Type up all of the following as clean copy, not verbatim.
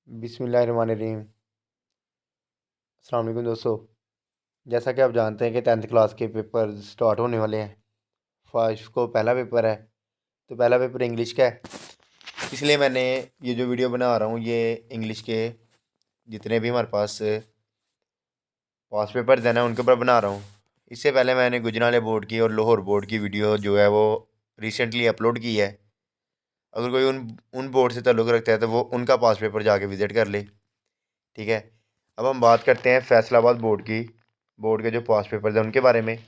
बिस्मिल्लाहिर्रहमानिर्रहीम। अस्सलाम वालेकुम दोस्तों। जैसा कि आप जानते हैं कि 10th क्लास के पेपर स्टार्ट होने वाले हैं। फर्स्ट को पहला पेपर है, तो पहला पेपर इंग्लिश का है। इसलिए मैंने ये जो वीडियो बना रहा हूँ ये इंग्लिश के जितने भी हमारे पास पास पेपर्स हैं ना उनके ऊपर बना रहा हूँ। इससे पहले मैंने गुजराले बोर्ड की और लाहौर बोर्ड की वीडियो जो है वो रिसेंटली अपलोड की है। अगर कोई उन उन बोर्ड से ताल्लुक़ रखता है तो वो उनका पास पेपर जाके विज़िट कर ले। ठीक है, अब हम बात करते हैं फैसलाबाद बोर्ड की। बोर्ड के जो पास पेपर्स हैं उनके बारे में।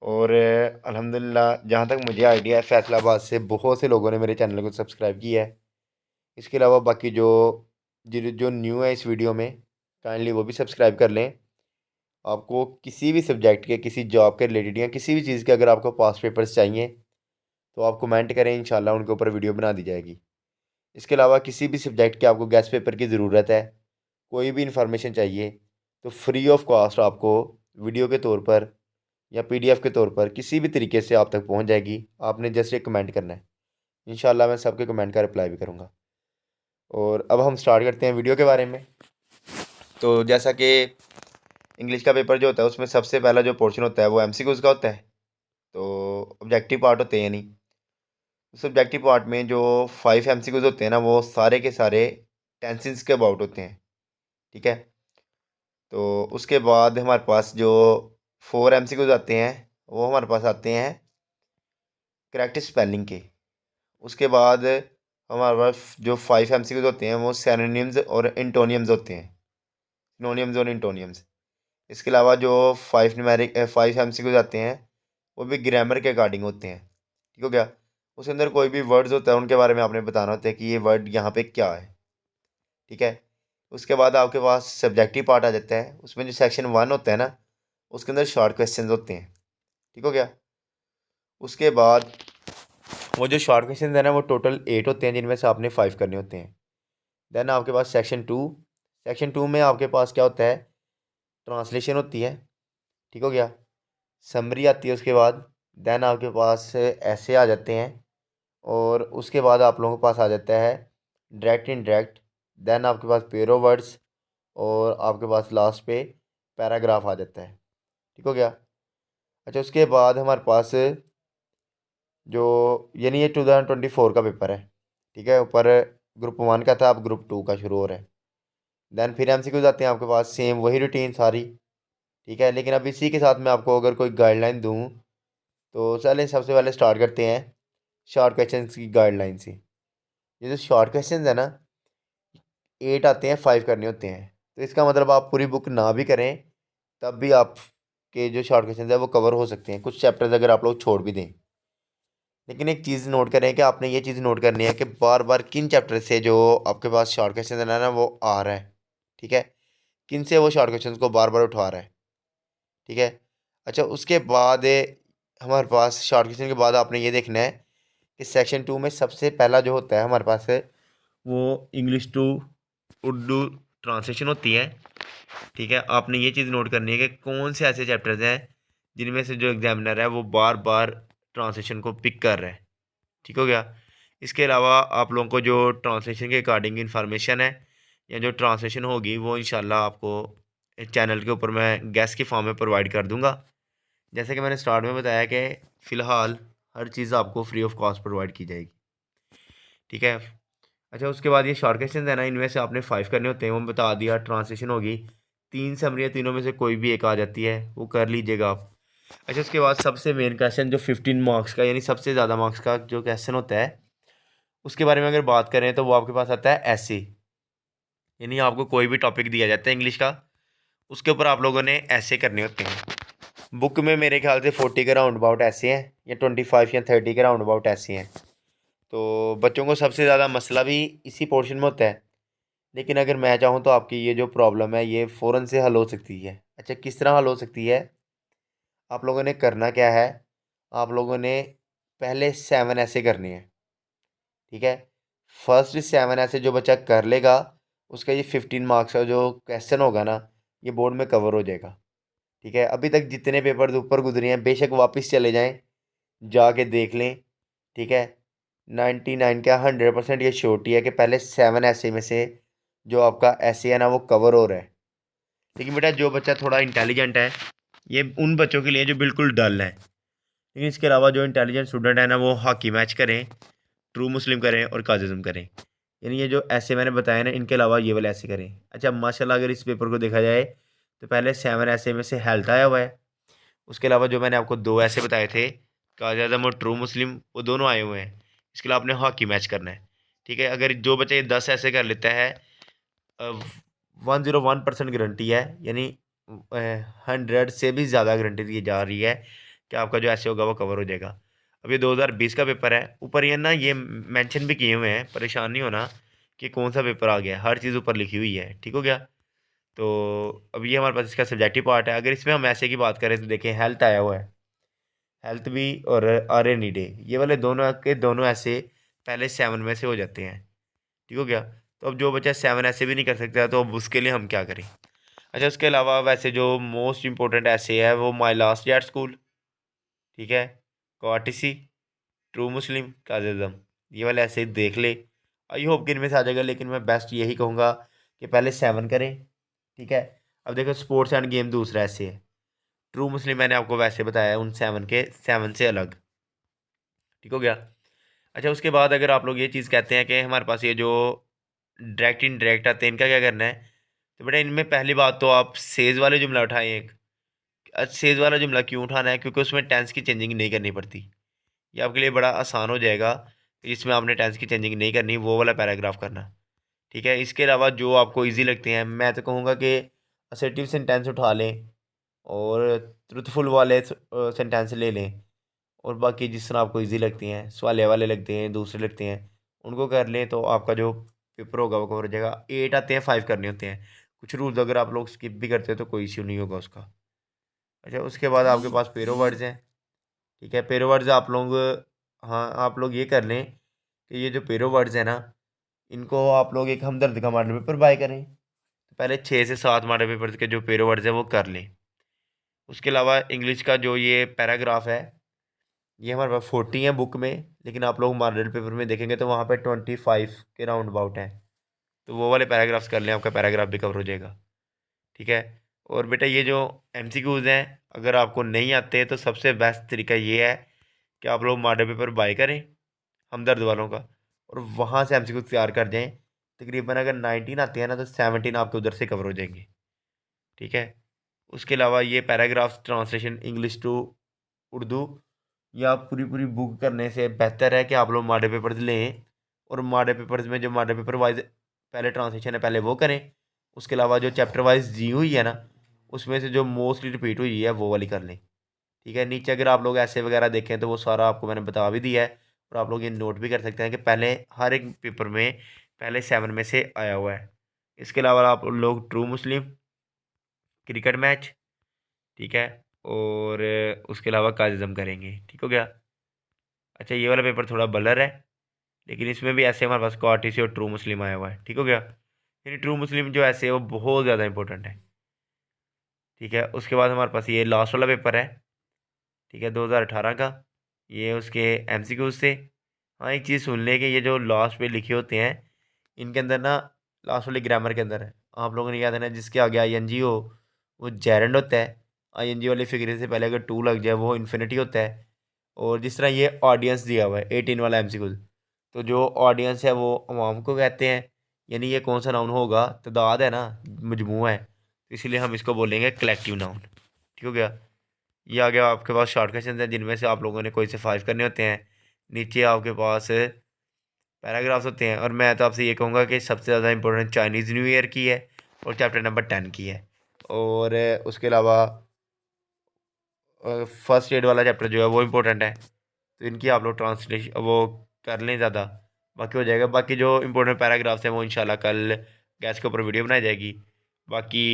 और अल्हम्दुलिल्लाह जहाँ तक मुझे आइडिया है फैसलाबाद से बहुत से लोगों ने मेरे चैनल को सब्सक्राइब किया है। इसके अलावा बाकी जो जो जो न्यू है इस वीडियो में, काइंडली वो भी सब्सक्राइब कर लें। आपको किसी भी सब्जेक्ट के, किसी जॉब के रिलेटेड या किसी भी चीज़ के अगर आपको पास पेपर्स चाहिए तो आप कमेंट करें, इंशाल्लाह उनके ऊपर वीडियो बना दी जाएगी। इसके अलावा किसी भी सब्जेक्ट के आपको गेस्ट पेपर की ज़रूरत है, कोई भी इंफॉर्मेशन चाहिए, तो फ्री ऑफ कॉस्ट आपको वीडियो के तौर पर या पीडीएफ के तौर पर किसी भी तरीके से आप तक पहुंच जाएगी। आपने जस्ट एक कमेंट करना है, इंशाल्लाह मैं सबके कमेंट का रिप्लाई भी करूंगा। और अब हम स्टार्ट करते हैं वीडियो के बारे में। तो जैसा कि इंग्लिश का पेपर जो होता है उसमें सबसे पहला जो पोर्शन होता है वो एमसीक्यूज़ का होता है। तो ऑब्जेक्टिव पार्ट होते हैं नहीं, सब्जेक्टिव पार्ट में जो 5 एमसीक्यूज़ होते हैं ना वो सारे के सारे टेंसेस के अबाउट होते हैं। ठीक है, तो उसके बाद हमारे पास जो 4 एमसीक्यूज़ आते हैं वो हमारे पास आते हैं करेक्ट स्पेलिंग के। उसके बाद हमारे पास जो 5 एमसीक्यूज़ होते हैं वो सिनोनिम्स और इंटोनियम्स होते हैं, सिनोनिम्स और इंटोनियम्स। इसके अलावा जो 5 एमसीक्यूज़ आते हैं वो भी ग्रामर के अकॉर्डिंग होते हैं। ठीक हो गया, उसके अंदर कोई भी वर्ड्स होता है उनके बारे में आपने बताना होता है कि ये वर्ड यहाँ पे क्या है। ठीक है, उसके बाद आपके पास सब्जेक्टिव पार्ट आ जाता है। उसमें जो सेक्शन 1 होता है ना उसके अंदर शॉर्ट क्वेश्चन होते हैं। ठीक हो गया, उसके बाद वो जो शॉर्ट क्वेश्चन है ना वो टोटल 8 होते हैं जिनमें से आपने 5 करने होते हैं। देन आपके पास सेक्शन 2 में आपके पास क्या होता है, ट्रांसलेशन होती है। ठीक हो गया, समरी आती है उसके बाद। देन आपके पास ऐसे आ जाते हैं, और उसके बाद आप लोगों के पास आ जाता है डायरेक्ट इनडायरेक्ट। देन आपके पास पेरो वर्ड्स, और आपके पास लास्ट पे पैराग्राफ आ जाता है। ठीक हो गया, अच्छा उसके बाद हमारे पास जो यानी ये 2024 का पेपर है। ठीक है, ऊपर ग्रुप 1 का था, अब ग्रुप 2 का शुरू हो रहा है। देन फिर एमसीक्यूज आते हैं आपके पास, सेम वही रूटीन सारी। ठीक है, लेकिन अब इसी के साथ मैं आपको अगर कोई गाइडलाइन दूँ तो चलें सबसे पहले स्टार्ट करते हैं शॉर्ट क्वेश्चन की गाइडलाइन से। ये जो शॉर्ट क्वेश्चन है ना 8 आते हैं, 5 करने होते हैं। तो इसका मतलब आप पूरी बुक ना भी करें तब भी आपके जो शॉर्ट क्वेश्चन है वो कवर हो सकते हैं, कुछ चैप्टर्स अगर आप लोग छोड़ भी दें। लेकिन एक चीज़ नोट करें कि आपने ये चीज़ नोट करनी है कि बार बार किन चैप्टर से जो आपके पास शॉर्ट क्वेश्चन है ना वो आ रहा है। ठीक है, किन से वो शॉर्ट क्वेश्चन को बार बार उठा रहा है। ठीक है, अच्छा उसके बाद हमारे पास शॉर्ट क्वेश्चन के बाद आपने ये देखना है कि सेक्शन 2 में सबसे पहला जो होता है हमारे पास है वो इंग्लिश टू उर्दू ट्रांसलेशन होती है। ठीक है, आपने ये चीज़ नोट करनी है कि कौन से ऐसे चैप्टर्स हैं जिनमें से जो एग्जामिनर है वो बार बार ट्रांसलेशन को पिक कर रहा है। ठीक हो गया, इसके अलावा आप लोगों को जो ट्रांसलेशन के अकॉर्डिंग इंफॉर्मेशन है या जो ट्रांसलेशन होगी वो इंशाल्लाह आपको चैनल के ऊपर मैं गैस के फॉर्म में प्रोवाइड कर दूंगा। जैसे कि मैंने स्टार्ट में बताया कि फ़िलहाल हर चीज़ आपको फ्री ऑफ कॉस्ट प्रोवाइड की जाएगी। ठीक है, अच्छा उसके बाद ये शॉर्ट क्वेश्चन है ना इनमें से आपने 5 करने होते हैं, वो बता दिया। ट्रांसलेशन होगी, 3 समरियाँ, तीनों में से कोई भी एक आ जाती है वो कर लीजिएगा आप। अच्छा उसके बाद सबसे मेन क्वेश्चन जो 15 मार्क्स का यानी सबसे ज़्यादा मार्क्स का जो क्वेश्चन होता है उसके बारे में अगर बात करें तो वो आपके पास आता है ऐसे। यानी आपको कोई भी टॉपिक दिया जाता है इंग्लिश का, उसके ऊपर आप लोगों ने ऐसे करने होते हैं। बुक में मेरे ख्याल से 40 के राउंड अबाउट ऐसे हैं, या 25 या 30 के राउंड अबाउट ऐसे हैं। तो बच्चों को सबसे ज़्यादा मसला भी इसी पोर्शन में होता है। लेकिन अगर मैं चाहूँ तो आपकी ये जो प्रॉब्लम है ये फ़ौरन से हल हो सकती है। अच्छा किस तरह हल हो सकती है, आप लोगों ने करना क्या है, आप लोगों ने पहले 7 ऐसे करने हैं। ठीक है, फर्स्ट 7 ऐसे जो बच्चा कर लेगा उसका ये 15 मार्क्स का जो क्वेश्चन होगा ना ये बोर्ड में कवर हो जाएगा। ठीक है, अभी तक जितने पेपर ऊपर गुजरे हैं बेशक वापस चले जाएं, जाके देख लें। ठीक है, 99 क्या 100% ये श्योरिटी है कि पहले 7 ऐसे में से जो आपका ऐसे है ना वो कवर हो रहा है। लेकिन बेटा जो बच्चा थोड़ा इंटेलिजेंट है ये उन बच्चों के लिए जो बिल्कुल डल है। लेकिन इसके अलावा जो इंटेलिजेंट स्टूडेंट है ना वो हॉकी मैच करें, ट्रू मुस्लिम करें और काजिज्म करें। यानी ये जो ऐसे मैंने बताया ना इनके अलावा ये वाले ऐसे करें। अच्छा माशाल्लाह अगर इस पेपर को देखा जाए तो पहले 7 ऐसे में से हेल्थ आया हुआ है। उसके अलावा जो मैंने आपको 2 ऐसे बताए थे काजिज्म और ट्रू मुस्लिम वो दोनों आए हुए हैं। इसके अलावा आपने हॉकी मैच करना है। ठीक है, अगर जो बच्चा ये 10 ऐसे कर लेता है 101% गारंटी है, यानी 100 से भी ज़्यादा गारंटी दी जा रही है कि आपका जो ऐसे होगा वो कवर हो जाएगा। अब ये 2020 का पेपर है, ऊपर ये ना ये मेंशन भी किए हुए हैं, परेशान नहीं होना कि कौन सा पेपर आ गया, हर चीज़ ऊपर लिखी हुई है। ठीक हो गया। तो अब ये हमारे पास इसका सब्जेक्टिव पार्ट है। अगर इसमें हम ऐसे की बात करें तो देखें हेल्थ आया हुआ है, हेल्थ भी और आर ए नी डे ये वाले दोनों के दोनों ऐसे पहले 7 में से हो जाते हैं। ठीक हो गया। तो अब जो बच्चा 7 ऐसे भी नहीं कर सकता तो अब उसके लिए हम क्या करें। अच्छा उसके अलावा वैसे जो मोस्ट इंपॉर्टेंट ऐसे है वो माई लास्ट ईयर स्कूल, ठीक है, क्वाटिसी, ट्रू मुस्लिम, काजिज्म, ये वाले ऐसे देख ले। आई होप कि इनमें से आ जाएगा, लेकिन मैं बेस्ट यही कहूँगा कि पहले 7 करें। ठीक है। अब देखो स्पोर्ट्स एंड गेम दूसरा ऐसे है, ट्रू मुस्लिम मैंने आपको वैसे बताया उन 7 के 7 से अलग। ठीक हो गया। अच्छा उसके बाद अगर आप लोग ये चीज़ कहते हैं कि हमारे पास ये जो डायरेक्ट इनडायरेक्ट आते हैं इनका क्या करना है, तो बेटा इनमें पहली बात तो आप सेज वाले जुमला उठाएं एक। सेज वाला जुमला क्यों उठाना है, क्योंकि उसमें टेंस की चेंजिंग नहीं करनी पड़ती। ये आपके लिए बड़ा आसान हो जाएगा, इसमें आपने टेंस की चेंजिंग नहीं करनी, वो वाला पैराग्राफ करना। ठीक है। इसके अलावा जो आपको ईजी लगते हैं मैं तो कहूँगा कि असर्टिव सेंटेंस उठा लें और ट्रुथफुल वाले सेंटेंस ले लें, और बाकी जिस तरह आपको ईजी लगती हैं, सवालिया वाले लगते हैं, दूसरे लगते हैं, उनको कर लें तो आपका जो पेपर होगा वो कवर हो जाएगा। 8 आते हैं, 5 करने होते हैं। कुछ रूल्स अगर आप लोग स्किप भी करते हैं तो कोई इश्यू नहीं होगा उसका। अच्छा उसके बाद आपके पास पेरो वर्ड्स हैं। ठीक है, पेरो वर्ड्स आप लोग, हाँ आप लोग ये कर लें कि ये जो पेरो वर्ड्स हैं ना इनको आप लोग एक हमदर्द का मॉडल पेपर बाय करें। तो पहले 6 से 7 मॉडल पेपर के जो पेरो वर्ड्स हैं वो कर लें। उसके अलावा इंग्लिश का जो ये पैराग्राफ है ये हमारे पास 40 है बुक में, लेकिन आप लोग मॉडल पेपर में देखेंगे तो वहाँ पे 25 के राउंड अबाउट है। तो वो वाले पैराग्राफ्स कर लें, आपका पैराग्राफ भी कवर हो जाएगा। ठीक है। और बेटा ये जो एमसीक्यूज़ हैं अगर आपको नहीं आते तो सबसे बेस्ट तरीका ये है कि आप लोग मॉडल पेपर बाय करें हमदर्द वालों का, और वहाँ से एमसीक्यू तैयार कर जाएँ। तकरीबन अगर 19 आते हैं ना तो 17 आपके उधर से कवर हो जाएंगे। ठीक है। उसके अलावा ये paragraph translation English to Urdu या पूरी पूरी बुक करने से बेहतर है कि आप लोग मॉडल पेपर्स लें, और मॉडल पेपर्स में जो मॉडल पेपर वाइज पहले ट्रांसलेशन है पहले वो करें। उसके अलावा जो चैप्टर वाइज दी हुई है ना उसमें से जो मोस्टली रिपीट हुई है वो वाली कर लें। ठीक है। नीचे अगर आप लोग ऐसे वगैरह देखें तो वो सारा आपको मैंने बता भी दिया है, और आप लोग ये नोट भी कर सकते हैं कि पहले हर एक पेपर में पहले 7 में से आया हुआ है। इसके अलावा आप लोग ट्रू मुस्लिम, क्रिकेट मैच, ठीक है, और उसके अलावा काजिज्म करेंगे। ठीक हो गया। अच्छा ये वाला पेपर थोड़ा ब्लर है, लेकिन इसमें भी ऐसे हमारे पास क्वार्टिसी और ट्रू मुस्लिम आया हुआ है। ठीक हो गया। यानी ट्रू मुस्लिम जो ऐसे है वो बहुत ज़्यादा इंपॉर्टेंट है। ठीक है। उसके बाद हमारे पास ये लास्ट वाला पेपर है, ठीक है, 2018 का, ये उसके एमसीक्यूज थे। हाँ एक चीज़ सुन ले कि ये जो लास्ट पे लिखे होते हैं इनके अंदर ना लास्ट वाले ग्रामर के अंदर है आप लोगों ने याद है ना जिसके आगे आईएनजी हो वो जेरेंड होता है। आईएनजी वाली फिगर से पहले अगर टू लग जाए वो इन्फिनिटी होता है। और जिस तरह ये ऑडियंस दिया हुआ है 18 वाला एमसीक्यू, तो जो ऑडियंस है वो अवाम को कहते हैं। यानी ये कौन सा नाउन होगा, तादाद है ना, मजमू है, तो इसीलिए हम इसको बोलेंगे कलेक्टिव नाउन। ठीक हो गया। ये आ गया आपके पास शॉर्ट क्वेश्चन हैं जिनमें से आप लोगों ने कोई से 5 करने होते हैं। नीचे आपके पास पैराग्राफ्स होते हैं, और मैं तो आपसे ये कहूँगा कि सबसे ज़्यादा इंपॉर्टेंट चाइनीज़ न्यू ईयर की है और चैप्टर नंबर 10 की है। और उसके अलावा फर्स्ट एड वाला चैप्टर जो है वो इम्पोर्टेंट है, तो इनकी आप लोग ट्रांसलेशन वो कर लें ज़्यादा, बाकी हो जाएगा। बाकी जो इंपॉर्टेंट पैराग्राफ्स हैं वो इंशाल्लाह कल गैस के ऊपर वीडियो बनाई जाएगी। बाकी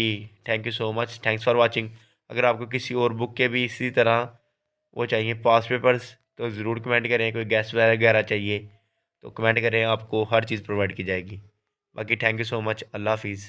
thank you so much, thanks for watching. अगर आपको किसी और बुक के भी इसी तरह वो चाहिए पास पेपर्स तो ज़रूर कमेंट करें, कोई गेस्ट वगैरह चाहिए तो कमेंट करें, आपको हर चीज़ प्रोवाइड की जाएगी। बाकी थैंक यू सो मच, अल्लाह हाफिज़।